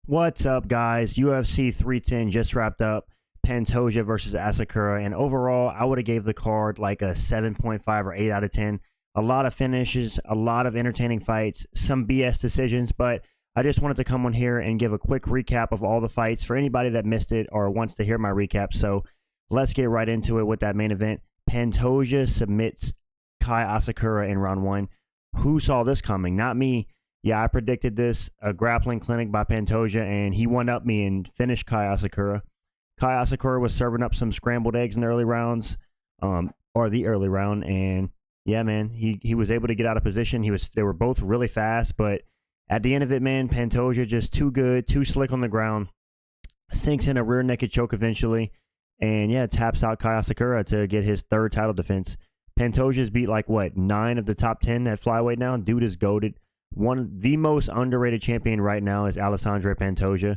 What's up, guys? UFC 310 just wrapped up. Pantoja versus Asakura, and overall, I would have gave the card like a 7.5 or 8 out of 10. A lot of finishes, a lot of entertaining fights, some BS decisions, but I just wanted to come on here and give a quick recap of all the fights for anybody that missed it or wants to hear my recap. So let's get right into it with that main event. Pantoja submits Kai Asakura in round 1. Who saw this coming? Not me. Yeah, I predicted this, a grappling clinic by Pantoja, and he won up me and finished Kai Asakura. Kai Asakura was serving up some scrambled eggs in the early rounds, or the early round, and yeah, man, he was able to get out of position. They were both really fast, but at the end of it, man, Pantoja just too good, too slick on the ground, sinks in a rear naked choke eventually, and yeah, taps out Kai Asakura to get his third title defense. Pantoja's beat like what, 9 of the top 10 at flyweight now. Dude is goated. One of the most underrated champion right now is Alexandre Pantoja.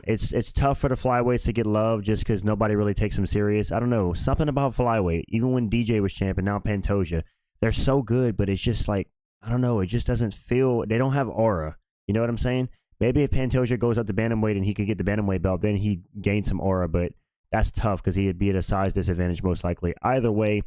It's tough for the flyweights to get love just because nobody really takes them serious. I don't know, something about flyweight. Even when DJ was champion, now Pantoja, they're so good, but it's just like, I don't know, it just doesn't feel, they don't have aura. You know what I'm saying? Maybe if Pantoja goes up to bantamweight and he could get the bantamweight belt, then he gains some aura, but that's tough because he'd be at a size disadvantage most likely. Either way,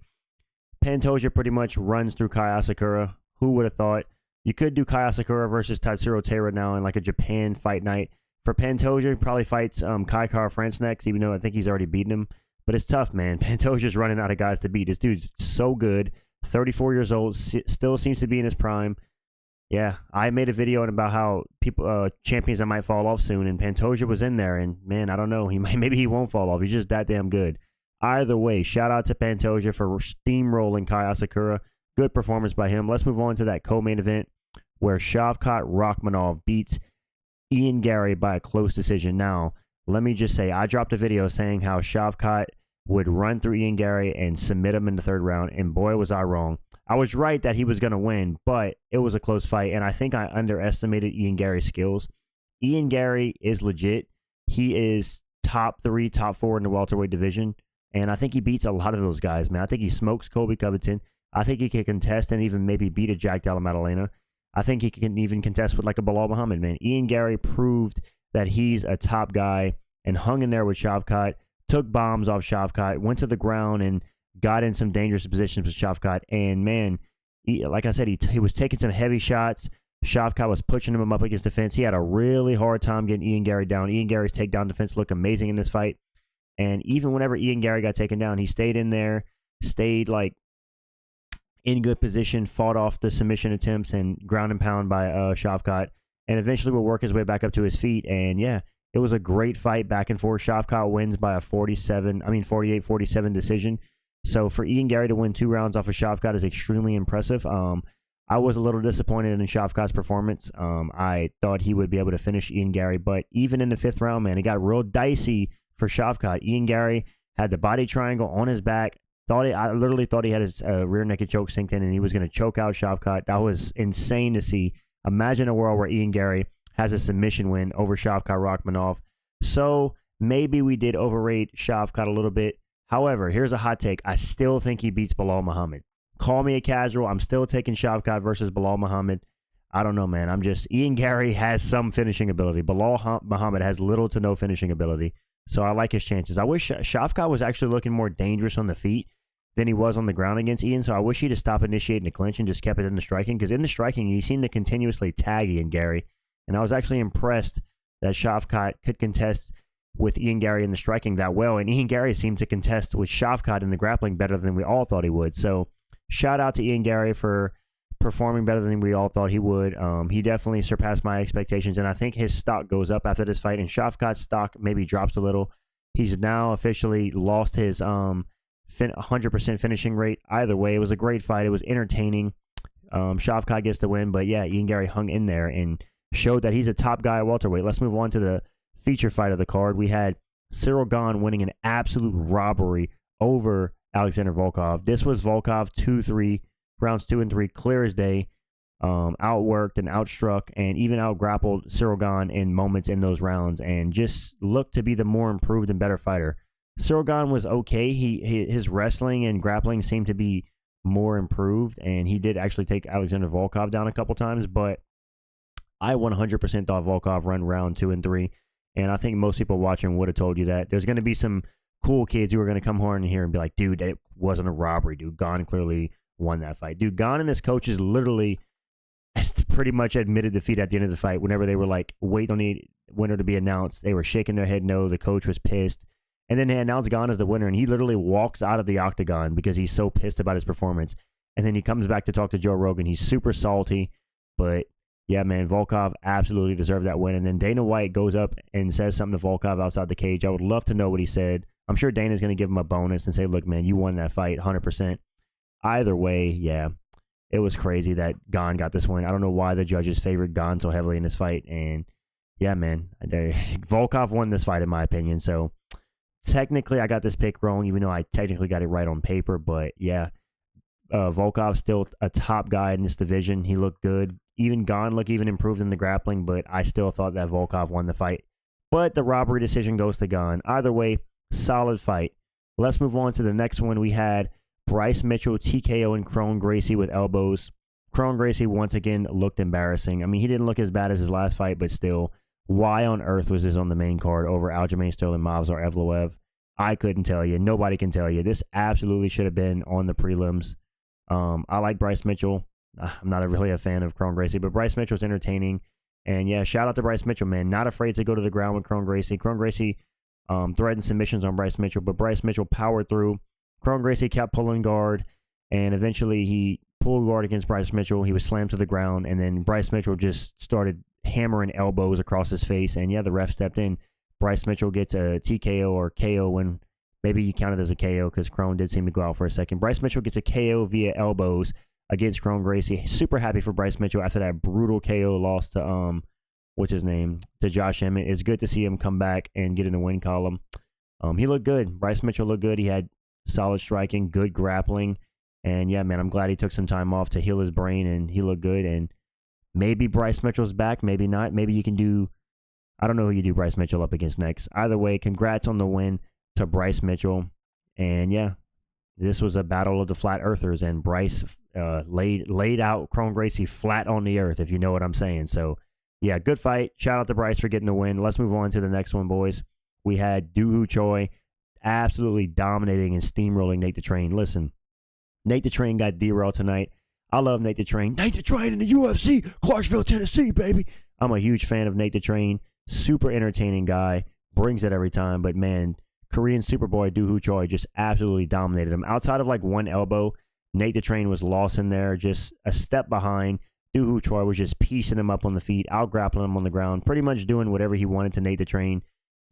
Pantoja pretty much runs through Kai Asakura. Who would have thought? You could do Kai Asakura versus Tatsuro Taira now in like a Japan fight night. For Pantoja, he probably fights Kai Kara-France next, even though I think he's already beaten him. But it's tough, man. Pantoja's running out of guys to beat. This dude's so good. 34 years old, still seems to be in his prime. Yeah, I made a video about how people, champions that might fall off soon, and Pantoja was in there. And man, I don't know. Maybe he won't fall off. He's just that damn good. Either way, shout out to Pantoja for steamrolling Kai Asakura. Good performance by him. Let's move on to that co-main event where Shavkat Rakhmonov beats Ian Garry by a close decision. Now, let me just say, I dropped a video saying how Shavkat would run through Ian Garry and submit him in the third round, and boy, was I wrong. I was right that he was going to win, but it was a close fight, and I think I underestimated Ian Garry's skills. Ian Garry is legit. He is top 3, top 4 in the welterweight division, and I think he beats a lot of those guys, man. I think he smokes Colby Covington. I think he can contest and even maybe beat a Jack Della Maddalena. I think he can even contest with like a Bilal Muhammad, man. Ian Garry proved that he's a top guy and hung in there with Shavkat, took bombs off Shavkat, went to the ground and got in some dangerous positions with Shavkat. And man, like I said, he was taking some heavy shots. Shavkat was pushing him up against the fence. He had a really hard time getting Ian Garry down. Ian Garry's takedown defense looked amazing in this fight. And even whenever Ian Garry got taken down, he stayed in there, stayed like in good position, fought off the submission attempts and ground and pound by Shavkat, and eventually will work his way back up to his feet. And yeah, it was a great fight back and forth. Shavkat wins by a 48-47 decision. So for Ian Garry to win 2 rounds off of Shavkat is extremely impressive. I was a little disappointed in Shavkat's performance. I thought he would be able to finish Ian Garry, but even in the 5th round, man, it got real dicey for Shavkat. Ian Garry had the body triangle on his back. I literally thought he had his rear naked choke synced in and he was going to choke out Shavkat. That was insane to see. Imagine a world where Ian Garry has a submission win over Shavkat Rakhmonov. So maybe we did overrate Shavkat a little bit. However, here's a hot take. I still think he beats Bilal Muhammad. Call me a casual. I'm still taking Shavkat versus Bilal Muhammad. I don't know, man. Ian Garry has some finishing ability. Bilal Muhammad has little to no finishing ability. So I like his chances. I wish Shavkat was actually looking more dangerous on the feet than he was on the ground against Ian. So I wish he'd have stopped initiating the clinch and just kept it in the striking. Because in the striking, he seemed to continuously tag Ian Garry. And I was actually impressed that Shavkat could contest with Ian Garry in the striking that well. And Ian Garry seemed to contest with Shavkat in the grappling better than we all thought he would. So shout out to Ian Garry for performing better than we all thought he would. He definitely surpassed my expectations, and I think his stock goes up after this fight, and Shavkat's stock maybe drops a little. He's now officially lost his 100% finishing rate. Either way, it was a great fight. It was entertaining. Shavkat gets the win, but yeah, Ian Garry hung in there and showed that he's a top guy at welterweight. Let's move on to the feature fight of the card. We had Ciryl Gane winning an absolute robbery over Alexander Volkov. This was Volkov 2-3. Rounds 2 and 3, clear as day, outworked and outstruck and even outgrappled Ciryl Gane in moments in those rounds and just looked to be the more improved and better fighter. Ciryl Gane was okay. His wrestling and grappling seemed to be more improved, and he did actually take Alexander Volkov down a couple times, but I 100% thought Volkov run round 2 and 3. And I think most people watching would have told you that. There's going to be some cool kids who are going to come on here and be like, dude, that wasn't a robbery, dude. Gane clearly won that fight. Dude, Gane and his coaches literally pretty much admitted defeat at the end of the fight. Whenever they were like waiting on the winner to be announced, they were shaking their head no. The coach was pissed. And then they announced Gane as the winner, and he literally walks out of the octagon because he's so pissed about his performance. And then he comes back to talk to Joe Rogan. He's super salty. But, yeah, man, Volkov absolutely deserved that win. And then Dana White goes up and says something to Volkov outside the cage. I would love to know what he said. I'm sure Dana's going to give him a bonus and say, look, man, you won that fight 100%. Either way, yeah, it was crazy that Gane got this win. I don't know why the judges favored Gane so heavily in this fight. And, yeah, man, Volkov won this fight in my opinion. So, technically, I got this pick wrong, even though I technically got it right on paper. But, yeah, Volkov's still a top guy in this division. He looked good. Even Gane looked even improved in the grappling, but I still thought that Volkov won the fight. But the robbery decision goes to Gane. Either way, solid fight. Let's move on to the next one. We had Bryce Mitchell TKO and Kron Gracie with elbows. Kron Gracie once again looked embarrassing. I mean, he didn't look as bad as his last fight, but still, why on earth was this on the main card over Aljamain Sterling, Movsar, Evloev? I couldn't tell you. Nobody can tell you. This absolutely should have been on the prelims. I like Bryce Mitchell. I'm not really a fan of Kron Gracie, but Bryce Mitchell's entertaining. And yeah, shout out to Bryce Mitchell, man. Not afraid to go to the ground with Kron Gracie. Kron Gracie threatened submissions on Bryce Mitchell, but Bryce Mitchell powered through. Kron Gracie kept pulling guard, and eventually he pulled guard against Bryce Mitchell. He was slammed to the ground, and then Bryce Mitchell just started hammering elbows across his face. And yeah, the ref stepped in. Bryce Mitchell gets a TKO or KO when maybe you count it as a KO because Kron did seem to go out for a second. Bryce Mitchell gets a KO via elbows against Kron Gracie. Super happy for Bryce Mitchell after that brutal KO loss to what's his name, to Josh Emmett. It's good to see him come back and get in the win column. He looked good. Bryce Mitchell looked good. He had solid striking, good grappling, and yeah, man, I'm glad he took some time off to heal his brain, and he looked good. And maybe Bryce Mitchell's back, maybe not. Maybe you can do, I don't know who you do Bryce Mitchell up against next. Either way, congrats on the win to Bryce Mitchell. And yeah, this was a battle of the flat earthers, and Bryce laid out Kron Gracie flat on the earth, if you know what I'm saying. So yeah, good fight. Shout out to Bryce for getting the win. Let's move on to the next one, boys. We had Dooho Choi absolutely dominating and steamrolling Nate the Train. Listen, Nate the Train got derailed tonight. I love Nate the Train. Nate the Train in the UFC, Clarksville, Tennessee, baby. I'm a huge fan of Nate the Train. Super entertaining guy. Brings it every time. But man, Korean Superboy Dooho Choi just absolutely dominated him. Outside of like one elbow, Nate the Train was lost in there, just a step behind. Dooho Choi was just piecing him up on the feet, out grappling him on the ground, pretty much doing whatever he wanted to Nate the Train.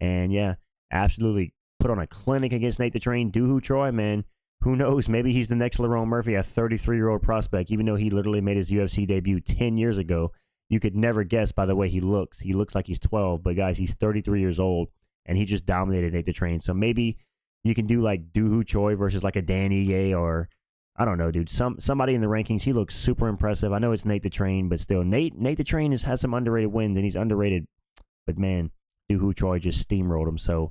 And yeah, absolutely put on a clinic against Nate the Train. Dooho Choi, man, who knows? Maybe he's the next Lerone Murphy, a 33-year-old prospect, even though he literally made his UFC debut 10 years ago. You could never guess by the way he looks. He looks like he's 12, but guys, he's 33 years old, and he just dominated Nate the Train. So maybe you can do like Dooho Choi versus like a Danny Ye, or I don't know, dude. Somebody in the rankings. He looks super impressive. I know it's Nate the Train, but still, Nate the Train has some underrated wins, and he's underrated. But man, Dooho Choi just steamrolled him. So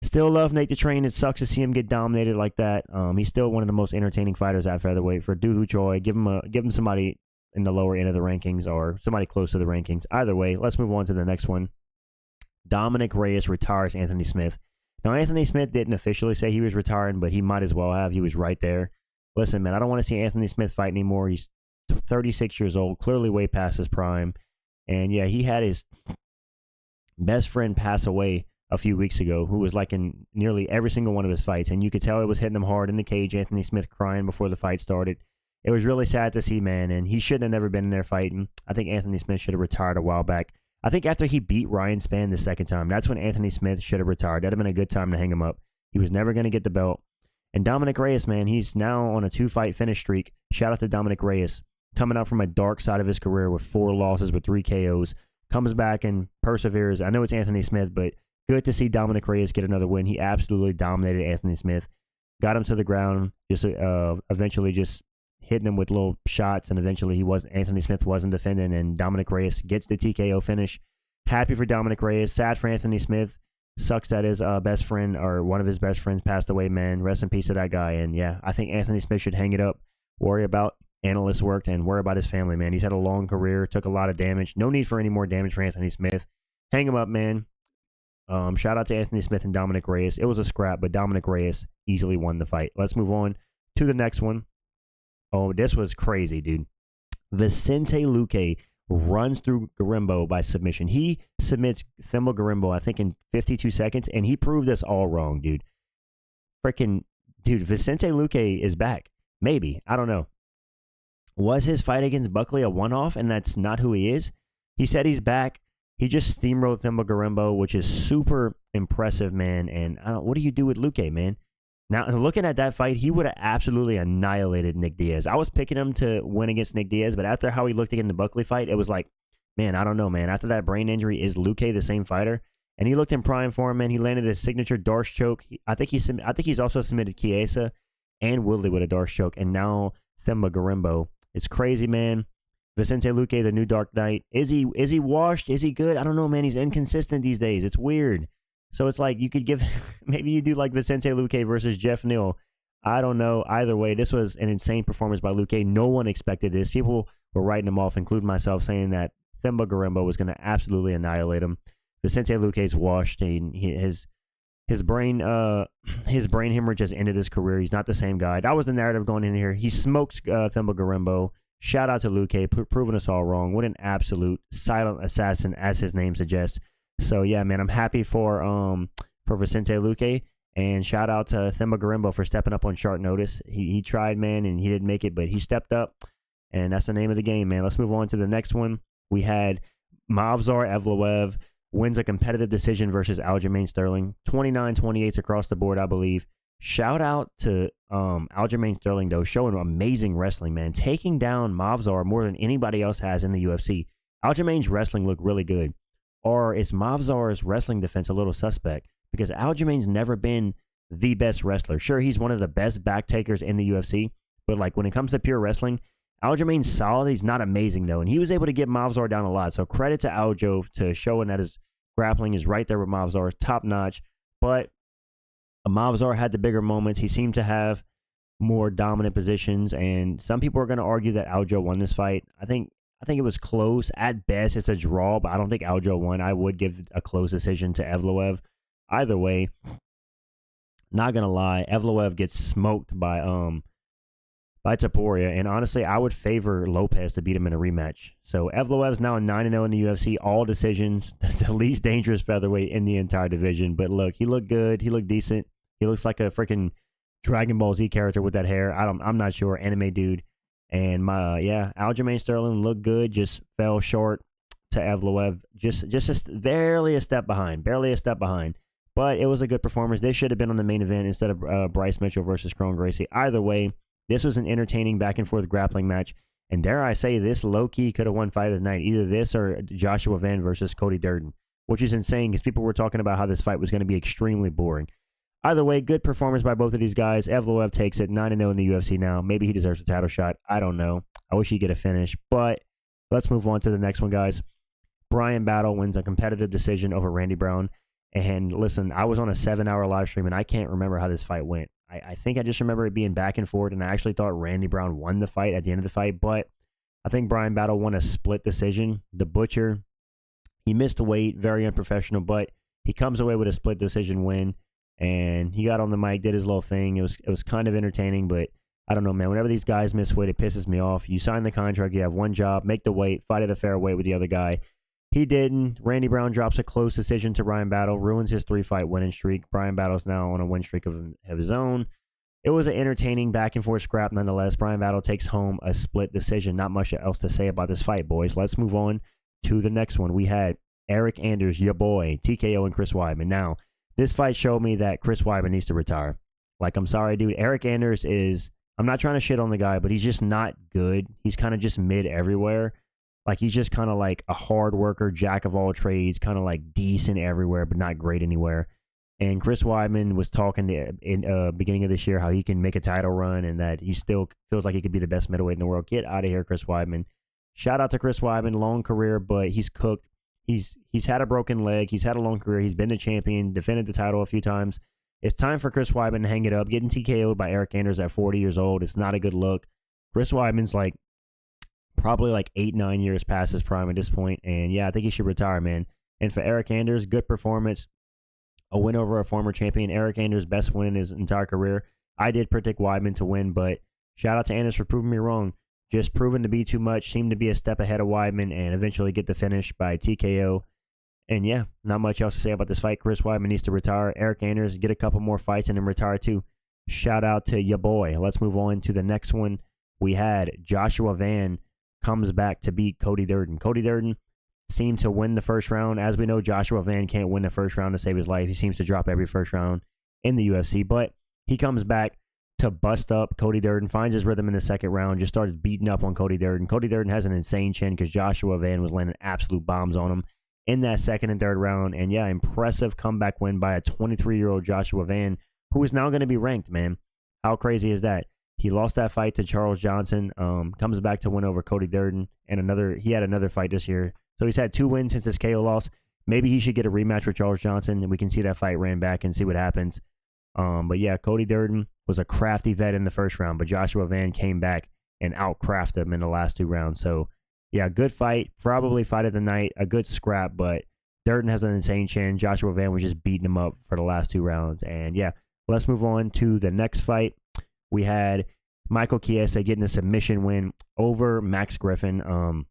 still love Nate the Train. It sucks to see him get dominated like that. He's still one of the most entertaining fighters at featherweight. For Dooho Choi, give him somebody in the lower end of the rankings or somebody close to the rankings. Either way, let's move on to the next one. Dominick Reyes retires Anthony Smith. Now, Anthony Smith didn't officially say he was retiring, but he might as well have. He was right there. Listen, man, I don't want to see Anthony Smith fight anymore. He's 36 years old, clearly way past his prime. And yeah, he had his best friend pass away a few weeks ago, who was like in nearly every single one of his fights. And you could tell it was hitting him hard in the cage. Anthony Smith crying before the fight started. It was really sad to see, man, and he shouldn't have never been in there fighting. I think Anthony Smith should have retired a while back. I think after he beat Ryan Spann the second time, that's when Anthony Smith should have retired. That'd have been a good time to hang him up. He was never going to get the belt. And Dominick Reyes, man, he's now on a 2-fight finish streak. Shout out to Dominick Reyes, coming out from a dark side of his career with 4 losses with 3 KOs. Comes back and perseveres. I know it's Anthony Smith, but good to see Dominick Reyes get another win. He absolutely dominated Anthony Smith. Got him to the ground, just eventually just hitting him with little shots, and eventually Anthony Smith wasn't defending, and Dominick Reyes gets the TKO finish. Happy for Dominick Reyes. Sad for Anthony Smith. Sucks that his best friend, or one of his best friends, passed away, man. Rest in peace to that guy. And yeah, I think Anthony Smith should hang it up. Worry about analysts worked, and worry about his family, man. He's had a long career, took a lot of damage. No need for any more damage for Anthony Smith. Hang him up, man. Shout out to Anthony Smith and Dominick Reyes. It was a scrap, but Dominick Reyes easily won the fight. Let's move on to the next one. Oh, this was crazy, dude. Vicente Luque runs through Gorimbo by submission. He submits Themba Gorimbo, I think, in 52 seconds, and he proved us all wrong, dude. Freaking, dude, Vicente Luque is back. Maybe. I don't know. Was his fight against Buckley a one-off, and that's not who he is? He said he's back. He just steamrolled Themba Gorimbo, which is super impressive, man. And what do you do with Luque, man? Now, looking at that fight, he would have absolutely annihilated Nick Diaz. I was picking him to win against Nick Diaz, but after how he looked in the Buckley fight, it was like, man, I don't know, man. After that brain injury, is Luque the same fighter? And he looked in prime form, man. He landed his signature Darce choke. I think he's also submitted Chiesa and Woodley with a Darce choke, and now Themba Gorimbo. It's crazy, man. Vicente Luque, the new Dark Knight. Is he washed? Is he good? I don't know, man. He's inconsistent these days. It's weird. So it's like you could give, maybe you do like Vicente Luque versus Jeff Neal. I don't know. Either way, this was an insane performance by Luque. No one expected this. People were writing him off, including myself, saying that Themba Gorimbo was going to absolutely annihilate him. Vicente Luque's washed. His brain hemorrhage has ended his career. He's not the same guy. That was the narrative going in here. He smokes Themba Gorimbo. Shout out to Luque, proving us all wrong. What an absolute silent assassin, as his name suggests. So yeah, man, I'm happy for Vicente Luque, and shout out to Themba Gorimbo for stepping up on short notice. He tried, man, and he didn't make it, but he stepped up, and that's the name of the game, man. Let's move on to the next one. We had Movsar Evloev wins a competitive decision versus Aljamain Sterling, 29-28 across the board, I believe. Shout out to Aljamain Sterling, though, showing amazing wrestling, man, taking down Movsar more than anybody else has in the UFC. Aljamain's wrestling looked really good. Or is Movsar's wrestling defense a little suspect? Because Aljamain's never been the best wrestler. Sure, he's one of the best back takers in the UFC, but like when it comes to pure wrestling, Aljamain's solid. He's not amazing, though, and he was able to get Movsar down a lot. So credit to Aljo to showing that his grappling is right there with Movsar's, top notch. But Movsar had the bigger moments. He seemed to have more dominant positions, and some people are going to argue that Aljo won this fight. I think it was close. At best, it's a draw, but I don't think Aljo won. I would give a close decision to Evloev. Either way, not going to lie, Evloev gets smoked by Topuria, and honestly, I would favor Lopez to beat him in a rematch. So Evloev's now 9-0 in the UFC, all decisions, the least dangerous featherweight in the entire division. But look, he looked good. He looked decent. He looks like a freaking Dragon Ball Z character with that hair. I'm not sure, anime dude. And Aljamain Sterling looked good, just fell short to Evloev, barely a step behind. But it was a good performance. They should have been on the main event instead of Bryce Mitchell versus Kron Gracie. Either way, this was an entertaining back and forth grappling match. And dare I say, this low-key could have won fight of the night. Either this or Joshua Van versus Cody Durden, which is insane because people were talking about how this fight was going to be extremely boring. Either way, good performance by both of these guys. Evloev takes it 9-0 in the UFC now. Maybe he deserves a title shot. I don't know. I wish he'd get a finish. But let's move on to the next one, guys. Bryan Battle wins a competitive decision over Randy Brown. And listen, I was on a 7-hour live stream, and I can't remember how this fight went. I think I just remember it being back and forth, and I actually thought Randy Brown won the fight at the end of the fight. But I think Bryan Battle won a split decision. The Butcher, he missed the weight, very unprofessional, but he comes away with a split decision win. And he got on the mic, did his little thing. It was kind of entertaining, but I don't know, man. Whenever these guys miss weight, it pisses me off. You sign the contract, you have one job, make the weight, fight at a fair weight with the other guy. He didn't. Randy Brown drops a close decision to Bryan Battle, ruins his 3-fight winning streak. Bryan Battle's now on a win streak of his own. It was an entertaining back and forth scrap nonetheless. Bryan Battle takes home a split decision. Not much else to say about this fight, boys. Let's move on to the next one. We had Eryk Anders, your boy, TKO, and Chris Weidman. Now, this fight showed me that Chris Weidman needs to retire. Like, I'm sorry, dude. Eryk Anders I'm not trying to shit on the guy, but he's just not good. He's kind of just mid everywhere. Like, he's just kind of like a hard worker, jack of all trades, kind of like decent everywhere, but not great anywhere. And Chris Weidman was talking in beginning of this year how he can make a title run and that he still feels like he could be the best middleweight in the world. Get out of here, Chris Weidman. Shout out to Chris Weidman. Long career, but he's cooked. He's had a broken leg. He's had a long career. He's been the champion, defended the title a few times. It's time for Chris Weidman to hang it up. Getting TKO'd by Eryk Anders at 40 years old, it's not a good look. Chris Weidman's like probably like 8-9 years past his prime at this point, and yeah, I think he should retire, man. And for Eryk Anders, good performance, a win over a former champion. Eryk Anders' best win in his entire career. I did predict Weidman to win, but shout out to Anders for proving me wrong. Just proven to be too much, seemed to be a step ahead of Weidman, and eventually get the finish by TKO. And yeah, not much else to say about this fight. Chris Weidman needs to retire. Eryk Anders, get a couple more fights and then retire too. Shout out to ya boy. Let's move on to the next one. We had Joshua Van comes back to beat Cody Durden. Cody Durden seemed to win the first round. As we know, Joshua Van can't win the first round to save his life. He seems to drop every first round in the UFC, but he comes back to bust up Cody Durden, finds his rhythm in the second round, just started beating up on Cody Durden. Cody Durden has an insane chin because Joshua Van was landing absolute bombs on him in that second and third round. And yeah, impressive comeback win by a 23-year-old Joshua Van, who is now going to be ranked, man. How crazy is that? He lost that fight to Charles Johnson, comes back to win over Cody Durden, and he had another fight this year. So he's had 2 wins since his KO loss. Maybe he should get a rematch with Charles Johnson, and we can see that fight ran back and see what happens. But yeah, Cody Durden was a crafty vet in the first round, but Joshua Van came back and outcrafted him in the last 2 rounds. So yeah, good fight, probably fight of the night, a good scrap, but Durden has an insane chin. Joshua Van was just beating him up for the last 2 rounds. And yeah, let's move on to the next fight. We had Michael Chiesa getting a submission win over Max Griffin.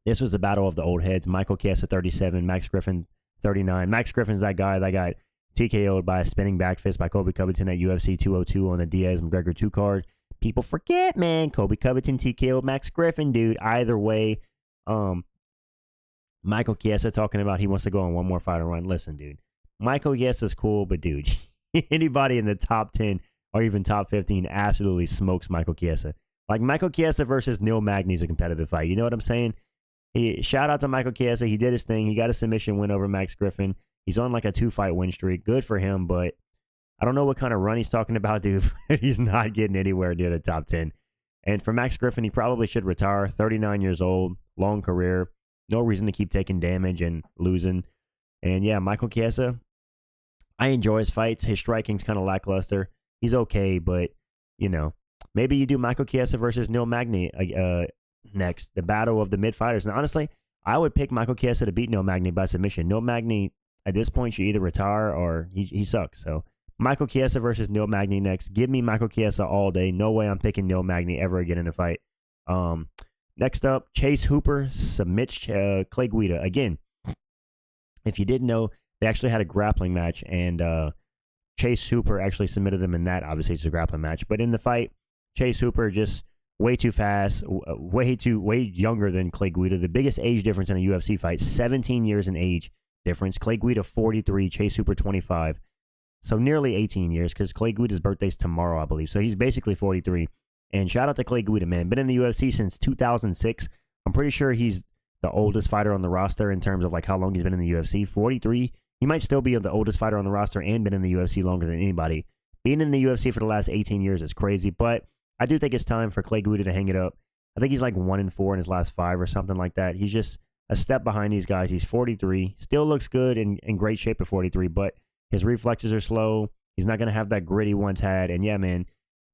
This was the battle of the old heads. Michael Chiesa 37, Max Griffin 39. Max Griffin's that guy that got TKO'd by a spinning back fist by Colby Covington at UFC 202 on the Diaz-McGregor 2 card. People forget, man. Colby Covington TKO'd Max Griffin, dude. Either way, Michael Chiesa talking about he wants to go on one more fight and run. Listen, dude. Michael Chiesa's cool, but dude, anybody in the top 10 or even top 15 absolutely smokes Michael Chiesa. Like Michael Chiesa versus Neil Magny is a competitive fight. You know what I'm saying? Shout out to Michael Chiesa. He did his thing. He got a submission win over Max Griffin. He's on like a 2-fight win streak. Good for him, but I don't know what kind of run he's talking about, dude. He's not getting anywhere near the top 10. And for Max Griffin, he probably should retire. 39 years old, long career. No reason to keep taking damage and losing. And yeah, Michael Chiesa, I enjoy his fights. His striking's kind of lackluster. He's okay, but, you know, maybe you do Michael Chiesa versus Neil Magny next, the battle of the mid-fighters. And honestly, I would pick Michael Chiesa to beat Neil Magny by submission. Neil Magny, at this point, should either retire or he sucks. So, Michael Chiesa versus Neil Magny next. Give me Michael Chiesa all day. No way I'm picking Neil Magny ever again in a fight. Next up, Chase Hooper submits Clay Guida. Again, if you didn't know, they actually had a grappling match, and Chase Hooper actually submitted him in that. Obviously, it's a grappling match. But in the fight, Chase Hooper just way too fast, way younger than Clay Guida. The biggest age difference in a UFC fight, 17 years in age difference. Clay Guida, 43, Chase Hooper, 25. So nearly 18 years, because Clay Guida's birthday's tomorrow, I believe. So he's basically 43. And shout out to Clay Guida, man. Been in the UFC since 2006. I'm pretty sure he's the oldest fighter on the roster in terms of like how long he's been in the UFC. 43. He might still be the oldest fighter on the roster and been in the UFC longer than anybody. Being in the UFC for the last 18 years is crazy, but I do think it's time for Clay Guida to hang it up. I think he's like 1-4 in his last 5 or something like that. He's just a step behind these guys. He's 43. Still looks good and in great shape at 43, but his reflexes are slow. He's not going to have that grit he once had. And yeah, man,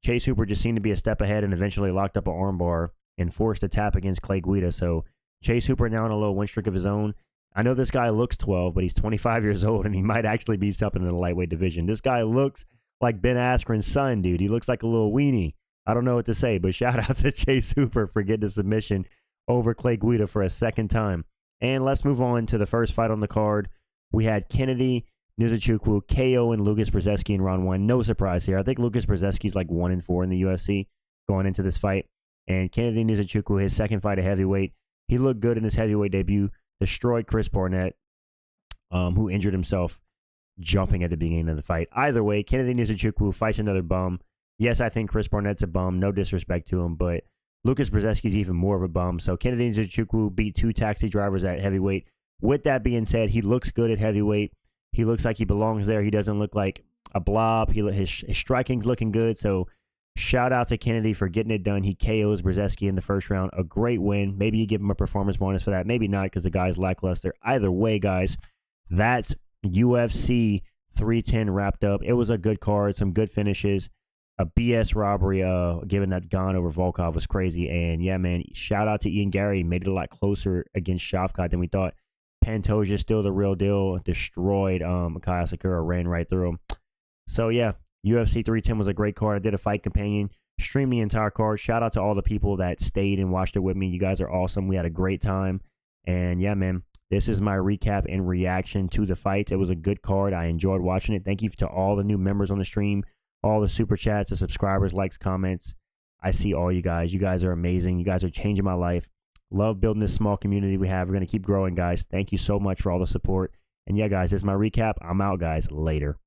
Chase Hooper just seemed to be a step ahead and eventually locked up an armbar and forced a tap against Clay Guida. So Chase Hooper now on a little win streak of his own. I know this guy looks 12, but he's 25 years old, and he might actually be something in the lightweight division. This guy looks like Ben Askren's son, dude. He looks like a little weenie. I don't know what to say, but shout out to Chase Hooper for getting a submission over Clay Guida for a second time. And let's move on to the first fight on the card. We had Kennedy Nzechukwu, KO, and Lucas Brzeski in round 1. No surprise here. I think Lucas Brzeski's like 1-4 in the UFC going into this fight. And Kennedy Nzechukwu, his second fight at heavyweight, he looked good in his heavyweight debut. Destroyed Chris Barnett, who injured himself jumping at the beginning of the fight. Either way, Kennedy Nzechukwu fights another bum. Yes, I think Chris Barnett's a bum. No disrespect to him, but Lucas Brzeski's even more of a bum. So Kennedy Nzechukwu beat 2 taxi drivers at heavyweight. With that being said, he looks good at heavyweight. He looks like he belongs there. He doesn't look like a blob. His striking's looking good. So shout out to Kennedy for getting it done. He KOs Brzeski in the first round. A great win. Maybe you give him a performance bonus for that. Maybe not because the guy's lackluster. Either way, guys, that's UFC 310 wrapped up. It was a good card. Some good finishes. a BS robbery. Giving that Gane over Volkov was crazy. And yeah, man, shout out to Ian Garry. Made it a lot closer against Shavkat than we thought. Pantoja still the real deal. Destroyed Asakura, ran right through him. So yeah, UFC 310 was a great card. I did a fight companion, streamed the entire card. Shout out to all the people that stayed and watched it with me. You guys are awesome. We had a great time. And yeah, man, this is my recap and reaction to the fights. It was a good card. I enjoyed watching it. Thank you to all the new members on the stream, all the super chats, the subscribers, likes, comments. I see all you guys. You guys are amazing. You guys are changing my life. Love building this small community we have. We're going to keep growing, guys. Thank you so much for all the support. And yeah, guys, this is my recap. I'm out, guys. Later.